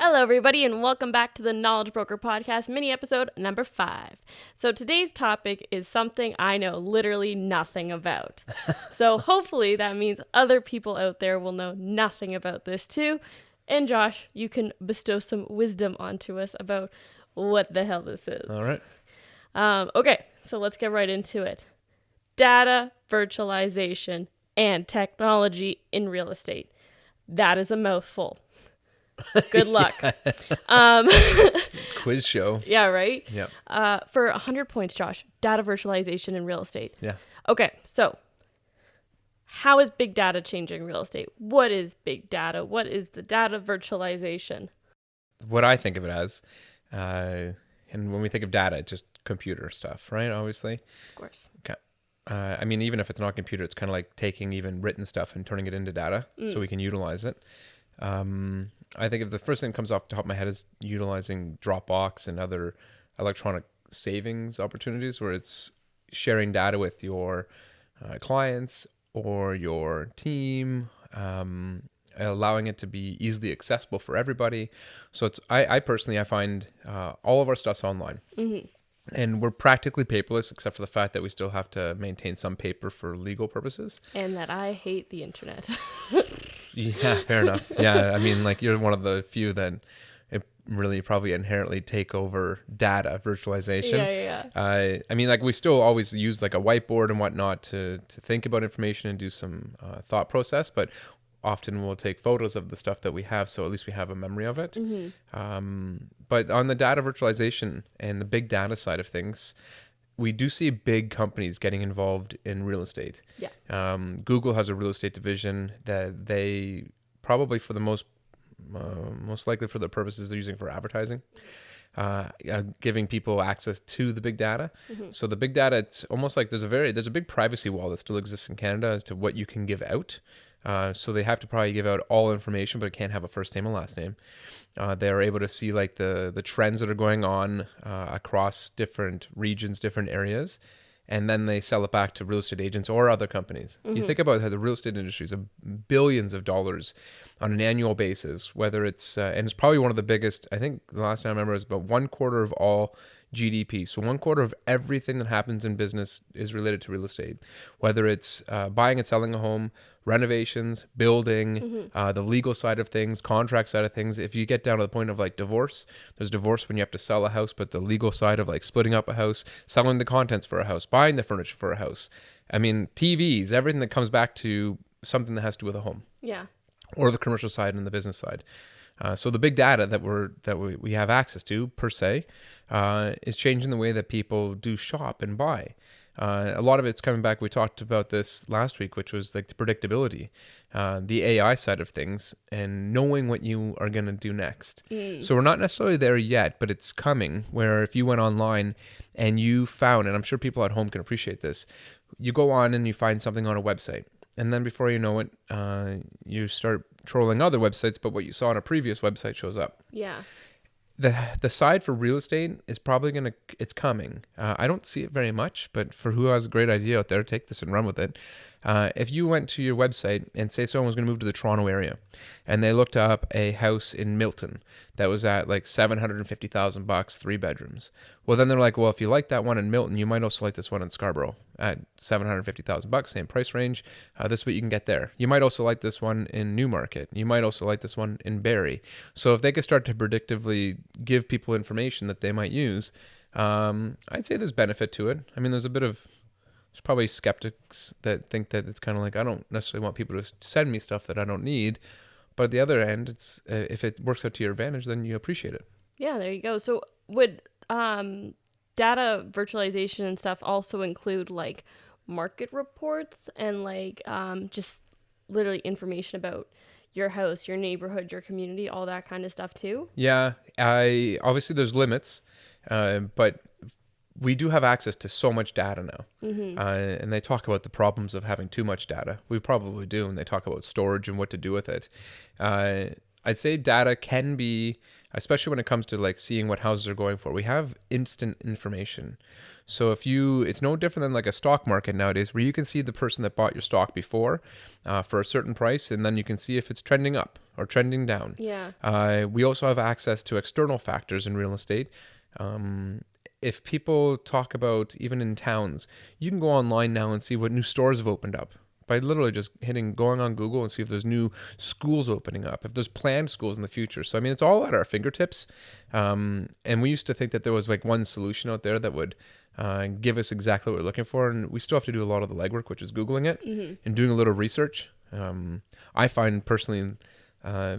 Hello, everybody, and welcome back to the Knowledge Broker Podcast, mini episode number 5. So today's topic is something I know literally nothing about. So hopefully that means other people out there will know nothing about this too. And Josh, you can bestow some wisdom onto us about what the hell this is. All right. Okay, so let's get right into it. Data virtualization and technology in real estate. That is a mouthful. Good luck. Quiz show. Yeah, right? Yeah. For 100 points, Josh, data virtualization in real estate. Yeah. Okay, so how is big data changing real estate? What is big data? What is the data virtualization? What I think of it as, and when we think of data, it's just computer stuff, right? Obviously. Of course. Okay. I mean, even if it's not computer, it's kind of like taking even written stuff and turning it into data so we can utilize it. I think if the first thing that comes off the top of my head is utilizing Dropbox and other electronic savings opportunities where it's sharing data with your clients or your team, allowing it to be easily accessible for everybody. So it's I personally find all of our stuff's online. Mm-hmm. And we're practically paperless, except for the fact that we still have to maintain some paper for legal purposes. And that I hate the internet. Yeah, fair enough. Yeah, I mean, like, you're one of the few that it really probably inherently take over data virtualization. Yeah. I mean, like, we still always use like a whiteboard and whatnot to think about information and do some thought process, but often we'll take photos of the stuff that we have, so at least we have a memory of it. Mm-hmm. But on the data virtualization and the big data side of things, we do see big companies getting involved in real estate. Yeah. Google has a real estate division that they probably for the most likely for the purposes they're using for advertising, giving people access to the big data. Mm-hmm. So the big data, it's almost like there's a big privacy wall that still exists in Canada as to what you can give out. So they have to probably give out all information, but it can't have a first name and last name. They're able to see like the trends that are going on across different regions, different areas, and then they sell it back to real estate agents or other companies. Mm-hmm. You think about how the real estate industry is billions of dollars on an annual basis, whether it's, and it's probably one of the biggest, I think the last time I remember it was about 1/4 of all GDP. So 1/4 of everything that happens in business is related to real estate, whether it's buying and selling a home, renovations, building, the legal side of things, contract side of things. If you get down to the point of like divorce, there's divorce when you have to sell a house, but the legal side of like splitting up a house, selling the contents for a house, buying the furniture for a house. I mean, TVs, everything that comes back to something that has to do with a home. Yeah. Or the commercial side and the business side. So the big data that we have access to per se is changing the way that people do shop and buy. A lot of it's coming back. We talked about this last week, which was like the predictability, the AI side of things, and knowing what you are going to do next. So we're not necessarily there yet, but it's coming. Where if you went online and you found, and I'm sure people at home can appreciate this, you go on and you find something on a website. And then before you know it, you start trolling other websites, but what you saw on a previous website shows up. Yeah. The side for real estate is probably it's coming. I don't see it very much, but for who has a great idea out there, take this and run with it. If you went to your website and say someone was going to move to the Toronto area and they looked up a house in Milton that was at like $750,000, 3 bedrooms. Well, then they're like, well, if you like that one in Milton, you might also like this one in Scarborough at $750,000, same price range. This is what you can get there. You might also like this one in Newmarket. You might also like this one in Barrie. So if they could start to predictively give people information that they might use, I'd say there's benefit to it. I mean, there's probably skeptics that think that it's kind of like, I don't necessarily want people to send me stuff that I don't need. But at the other end, it's if it works out to your advantage, then you appreciate it. Yeah, there you go. So would data virtualization and stuff also include like market reports and like just literally information about your house, your neighborhood, your community, all that kind of stuff too? Yeah, obviously there's limits, but we do have access to so much data now. And they talk about the problems of having too much data. We probably do, and they talk about storage and what to do with it. I'd say data can be especially when it comes to like seeing what houses are going for. We have instant information. So it's no different than like a stock market nowadays, where you can see the person that bought your stock before for a certain price, and then you can see if it's trending up or trending down. Yeah. We also have access to external factors in real estate. If people talk about, even in towns, you can go online now and see what new stores have opened up by literally just going on Google and see if there's new schools opening up, if there's planned schools in the future. So, I mean, it's all at our fingertips. And we used to think that there was like one solution out there that would give us exactly what we're looking for. And we still have to do a lot of the legwork, which is Googling it and doing a little research. I find personally, I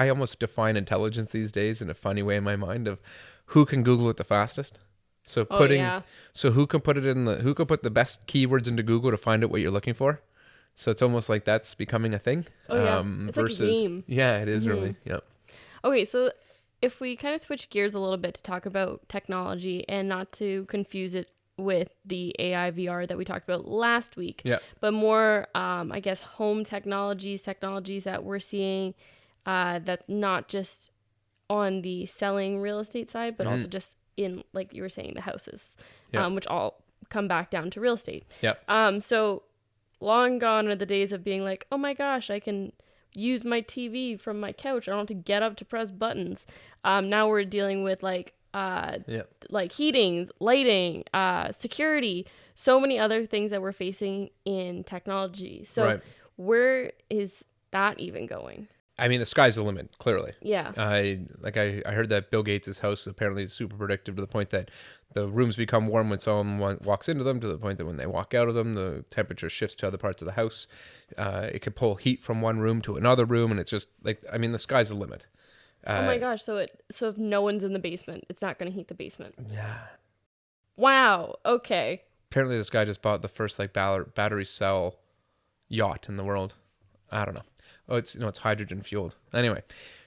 almost define intelligence these days in a funny way in my mind of who can Google it the fastest. So who can put the best keywords into Google to find out what you're looking for. So it's almost like that's becoming a thing. It's like a game. Yeah, it is really. Yeah. Okay, so if we kind of switch gears a little bit to talk about technology and not to confuse it with the AI VR that we talked about last week, but more, I guess, home technologies that we're seeing that's not just on the selling real estate side, but also just in, like you were saying, the houses, which all come back down to real estate. So long gone are the days of being like, oh my gosh, I can use my TV from my couch. I don't have to get up to press buttons. Now we're dealing with like heating, lighting, security, so many other things that we're facing in technology. So where is that even going? I mean, the sky's the limit, clearly. Yeah. I heard that Bill Gates' house apparently is super predictive to the point that the rooms become warm when someone walks into them, to the point that when they walk out of them, the temperature shifts to other parts of the house. It can pull heat from one room to another room, and it's just like, I mean, the sky's the limit. Oh my gosh, so if no one's in the basement, it's not going to heat the basement. Yeah. Wow, okay. Apparently this guy just bought the first like battery cell yacht in the world. I don't know. Oh, it's hydrogen fueled. Anyway,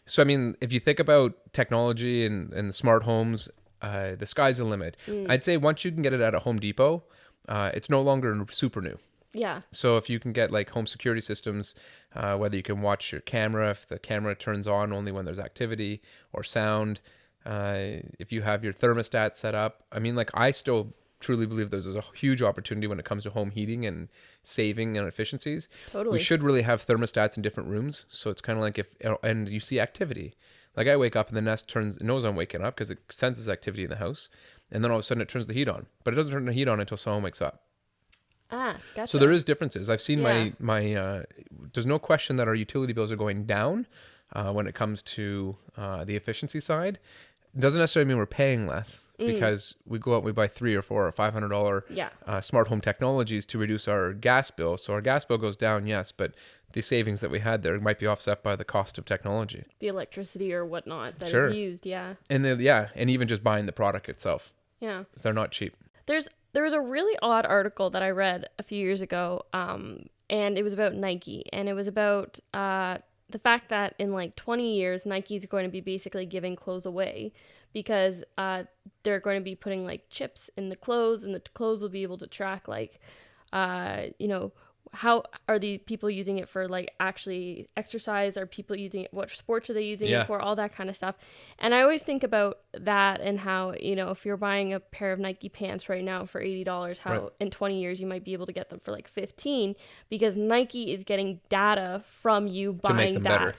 so I mean, if you think about technology and smart homes, the sky's the limit. I'd say once you can get it at a Home Depot, it's no longer super new. Yeah. So if you can get like home security systems, whether you can watch your camera, if the camera turns on only when there's activity or sound, if you have your thermostat set up, I mean, like I still truly believe there's a huge opportunity when it comes to home heating and saving and efficiencies. Totally. We should really have thermostats in different rooms. So it's kind of like and you see activity. Like I wake up and the Nest it knows I'm waking up because it senses activity in the house. And then all of a sudden it turns the heat on. But it doesn't turn the heat on until someone wakes up. Ah, gotcha. So there is differences. I've seen my there's no question that our utility bills are going down when it comes to the efficiency side. It doesn't necessarily mean we're paying less because we go out and we buy $300 or $400 or $500 smart home technologies to reduce our gas bill. So our gas bill goes down, yes, but the savings that we had there might be offset by the cost of technology. The electricity or whatnot that is used, And and even just buying the product itself. Yeah. Because they're not cheap. There was a really odd article that I read a few years ago, and it was about Nike, and it was about the fact that in like 20 years, Nike's going to be basically giving clothes away because they're going to be putting like chips in the clothes, and the clothes will be able to track like, how are the people using it for, like, actually exercise? Are people using it? What sports are they using it for? All that kind of stuff. And I always think about that and how, if you're buying a pair of Nike pants right now for $80, how in 20 years you might be able to get them for like $15 because Nike is getting data from you buying that. Better.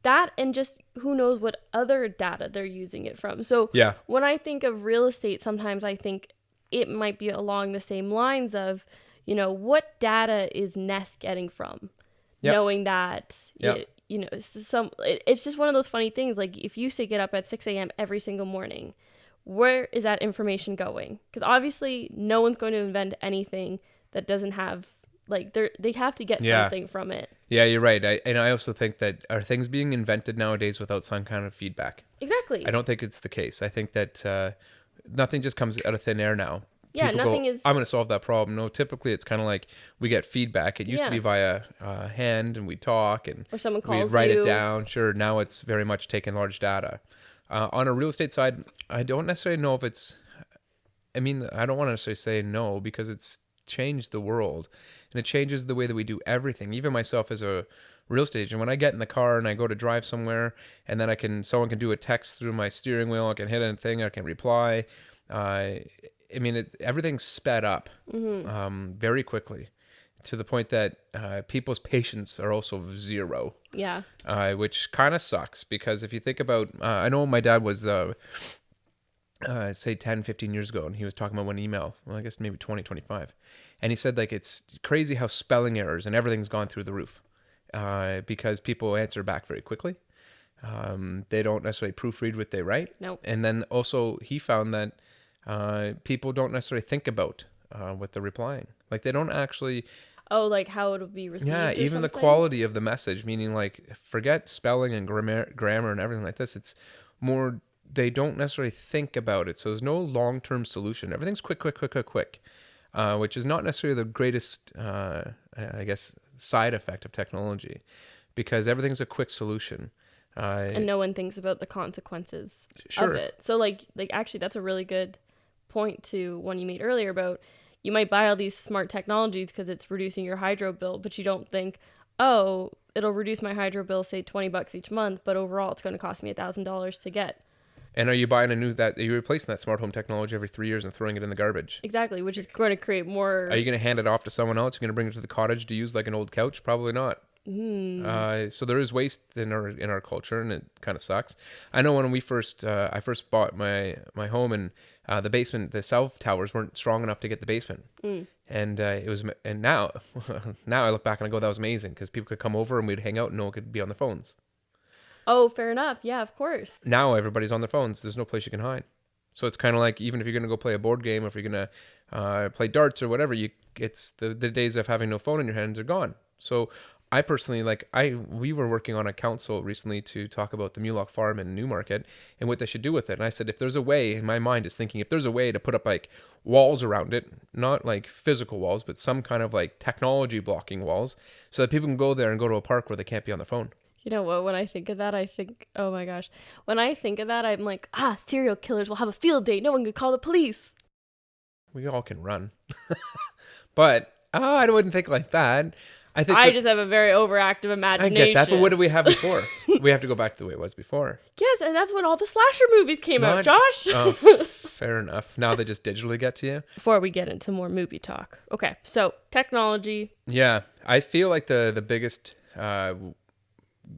That and just who knows what other data they're using it from. So when I think of real estate, sometimes I think it might be along the same lines of, what data is Nest getting from knowing that, it's just one of those funny things. Like if you say get up at 6 a.m. every single morning, where is that information going? Because obviously no one's going to invent anything that doesn't have, like, they have to get something from it. Yeah, you're right. I also think that are things being invented nowadays without some kind of feedback? Exactly. I don't think it's the case. I think that nothing just comes out of thin air now. Yeah, nothing is... I'm going to solve that problem. No, typically it's kind of like we get feedback. It used to be via hand and we talk and or someone calls we write it down. Sure, now it's very much taking large data. On a real estate side, I don't necessarily know if it's... I mean, I don't want to necessarily say no because it's changed the world, and it changes the way that we do everything. Even myself as a real estate agent, when I get in the car and I go to drive somewhere, and then someone can do a text through my steering wheel, I can hit anything, I can reply. I mean, everything's sped up very quickly, to the point that people's patience are also zero. Yeah. Which kind of sucks, because if you think about, I know my dad was, say 10, 15 years ago, and he was talking about one email, well, I guess maybe 20, 25. And he said, like, it's crazy how spelling errors and everything's gone through the roof, because people answer back very quickly. They don't necessarily proofread what they write. Nope. And then also he found that people don't necessarily think about what they're replying. Like, they don't actually... Oh, like how it'll be received. Yeah, even the quality of the message, meaning, like, forget spelling and grammar and everything like this. It's more, they don't necessarily think about it. So there's no long-term solution. Everything's quick, which is not necessarily the greatest, I guess, side effect of technology, because everything's a quick solution. And no one thinks about the consequences Sure. of it. So like actually, that's a really good point to one you made earlier about, you might buy all these smart technologies because it's reducing your hydro bill, but you don't think, oh, it'll reduce my hydro bill, say $20 each month, but overall it's going to cost me $1,000 to get. And are you buying are you replacing that smart home technology every 3 years and throwing it in the garbage? Exactly, which is going to create more... Are you going to hand it off to someone else? You're going to bring it to the cottage to use like an old couch? Probably not. So there is waste in our culture, and it kind of sucks. I know when I first bought my home, and the basement, the cell towers weren't strong enough to get the basement. And now I look back and I go, that was amazing, because people could come over and we'd hang out and no one could be on their phones. Oh, fair enough. Yeah, of course. Now everybody's on their phones. There's no place you can hide. So it's kind of like, even if you're going to go play a board game, or if you're going to play darts or whatever, it's the days of having no phone in your hands are gone. So I personally, we were working on a council recently to talk about the Mulock Farm in Newmarket and what they should do with it. And I said, if there's a way, in my mind is thinking, if there's a way to put up like walls around it, not like physical walls, but some kind of like technology blocking walls, so that people can go there and go to a park where they can't be on the phone. You know what? When I think of that, I think, oh my gosh. When I think of that, I'm like, serial killers will have a field day. No one could call the police. We all can run. But I wouldn't think like that. I just have a very overactive imagination. I get that, but what did we have before? We have to go back to the way it was before. Yes, and that's when all the slasher movies came out, Josh. Oh, fair enough. Now they just digitally get to you. Before we get into more movie talk. Okay, so technology. Yeah, I feel like the biggest,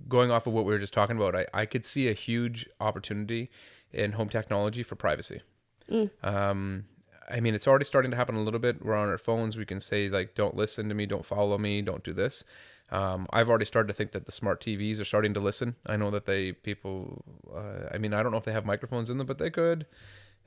going off of what we were just talking about, I could see a huge opportunity in home technology for privacy. I mean, it's already starting to happen a little bit. We're on our phones. We can say, like, don't listen to me, don't follow me, don't do this. I've already started to think that the smart TVs are starting to listen. I know that I don't know if they have microphones in them, but they could.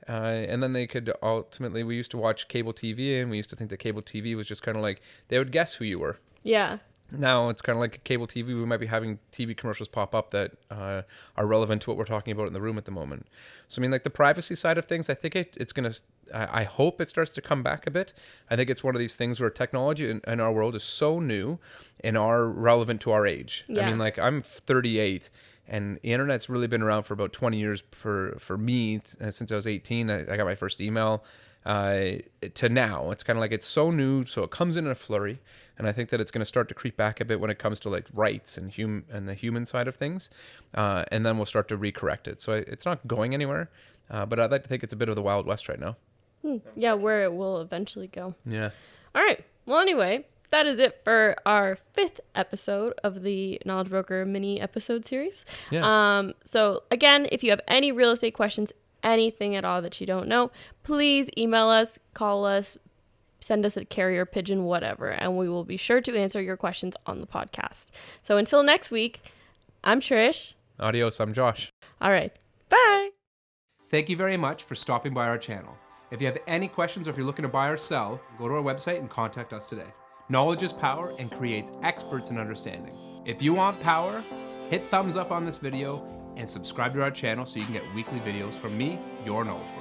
And then they could ultimately, we used to watch cable TV, and we used to think that cable TV was just kind of like, they would guess who you were. Yeah. Now it's kind of like a cable TV. We might be having TV commercials pop up that are relevant to what we're talking about in the room at the moment. So, I mean, like the privacy side of things, I think it's going to, I hope it starts to come back a bit. I think it's one of these things where technology in our world is so new and are relevant to our age. Yeah. I mean, like I'm 38 and the internet's really been around for about 20 years for me. Since I was 18, I got my first email. To now, it's kind of like it's so new, so it comes in a flurry, and I think that it's going to start to creep back a bit when it comes to like rights and the human side of things, and then we'll start to recorrect it. So it's not going anywhere, but I'd like to think it's a bit of the Wild West right now. Yeah, where it will eventually go. Yeah. All right. Well, anyway, that is it for our 5th episode of the Knowledge Broker mini episode series. Yeah. So again, if you have any real estate questions, anything at all that you don't know, please email us, call us, send us a carrier pigeon, whatever, and we will be sure to answer your questions on the podcast. So until next week, I'm Trish. Adios, I'm Josh. All right. Bye. Thank you very much for stopping by our channel. If you have any questions or if you're looking to buy or sell, go to our website and contact us today. Knowledge is power and creates experts in understanding. If you want power, hit thumbs up on this video and subscribe to our channel so you can get weekly videos from me, your knowledge broker.